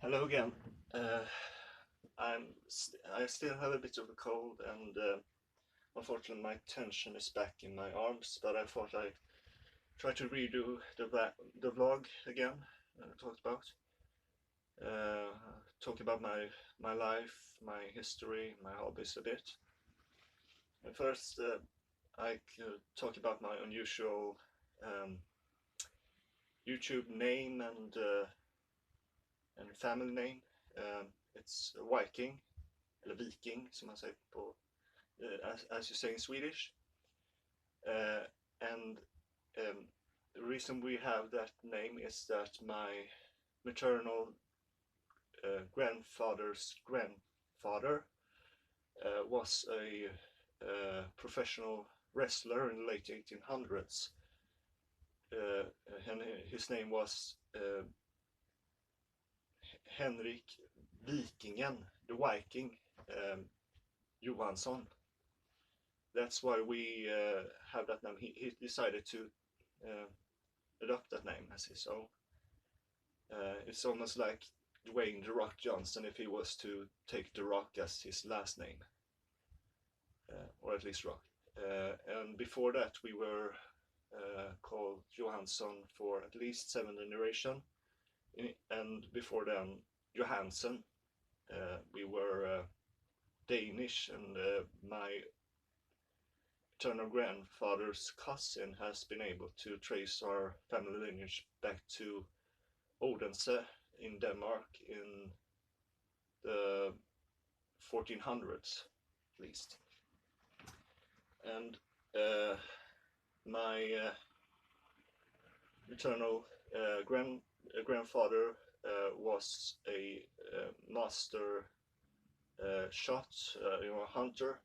Hello again. Uh, I still have a bit of a cold, and unfortunately my tension is back in my arms. But I thought I'd try to redo the vlog again. Talked about uh, talk about my life, my history, my hobbies a bit. And first, I could talk about my unusual um, YouTube name and family name. It's Viking, eller Viking som man säger på as you say in Swedish. Uh, and the reason we have that name is that my maternal grandfather's grandfather was a professional wrestler in the late 1800s. And his name was Henrik Vikingen, the Viking Johansson. That's why we have that name. He decided to adopt that name as his own. It's almost like Dwayne "The Rock" Johnson if he was to take "The Rock" as his last name, or at least Rock. And before that, we were called Johansson for at least 7 generations, and before then, Johansson. We were Danish, and my maternal grandfather's cousin has been able to trace our family lineage back to Odense in Denmark in the 1400s, at least. And my maternal grandfather was a master shot, hunter,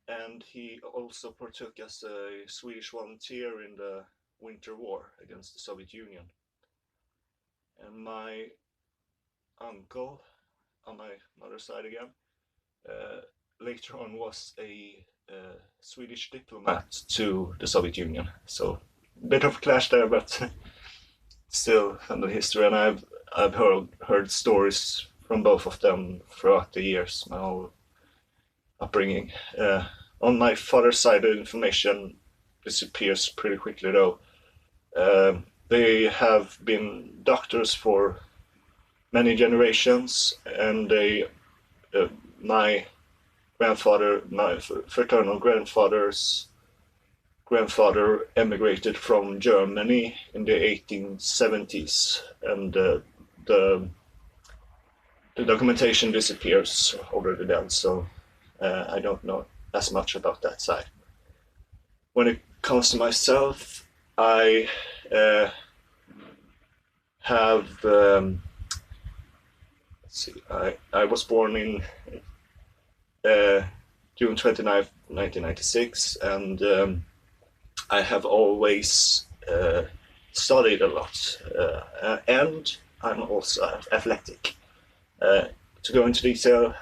and he also partook as a Swedish volunteer in the Winter War against the Soviet Union. And my uncle, on my mother's side again, later on was a Swedish diplomat to the Soviet Union. So a bit of a clash there, but still family history. And I've heard stories from both of them throughout the years, my whole upbringing. On my father's side, the information disappears pretty quickly, though. They have been doctors for many generations, and my grandfather, my fraternal grandfather's grandfather emigrated from Germany in the 1870s, and the documentation disappears already then, so I don't know as much about that side. When it comes to myself, I have let's see, I was born in June 29th, 1996, and I have always studied a lot, and I'm also athletic. To go into detail,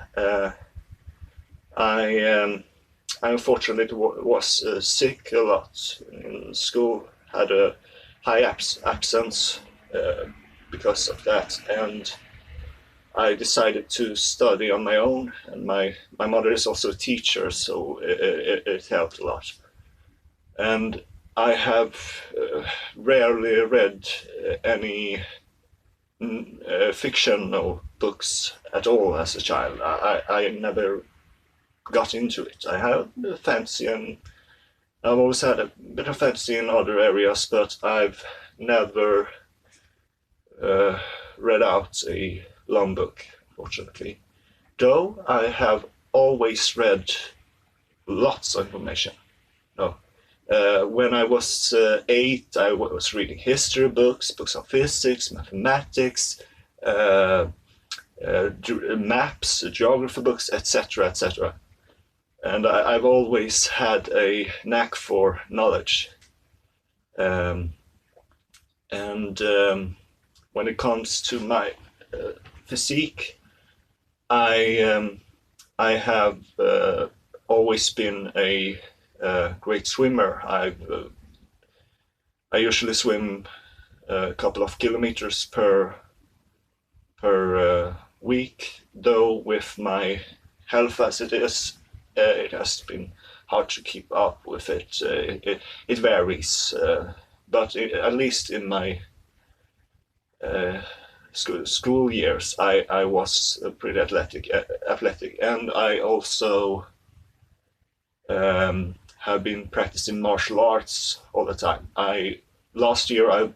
I unfortunately was sick a lot in school, had a high absence because of that, and I decided to study on my own. And my mother is also a teacher, so it helped a lot. And I have rarely read any fictional books at all as a child. I never got into it. I have a fancy, and I've always had a bit of fancy in other areas, but I've never read out a long book, fortunately. Though I have always read lots of information. No. When I was 8, I was reading history books, books on physics, mathematics, maps, geography books, etc., etc. And I've always had a knack for knowledge. And when it comes to my physique, I have always been a great swimmer. I usually swim a couple of kilometers per per week. Though with my health as it is, it has been hard to keep up with it. It varies, but at least in my school years, I was pretty athletic, and I also have been practicing martial arts all the time. Last year,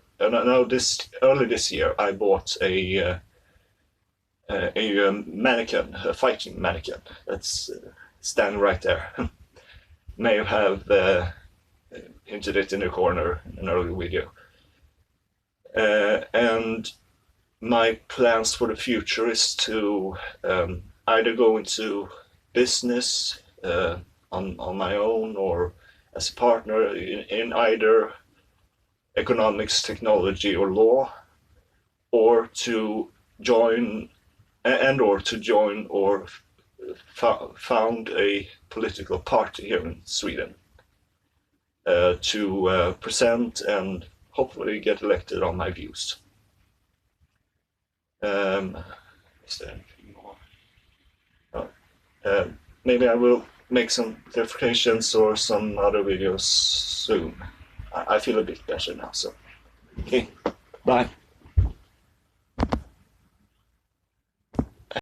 early this year, I bought a mannequin, a fighting mannequin that's standing right there. May have hinted it in the corner in an earlier video. And my plans for the future is to either go into business on my own or as a partner in either economics, technology, or law, or to join or found a political party here in Sweden to present and hopefully get elected on my views. Is there anything more? Maybe I will make some clarifications or some other videos soon. I feel a bit better now, so okay, bye.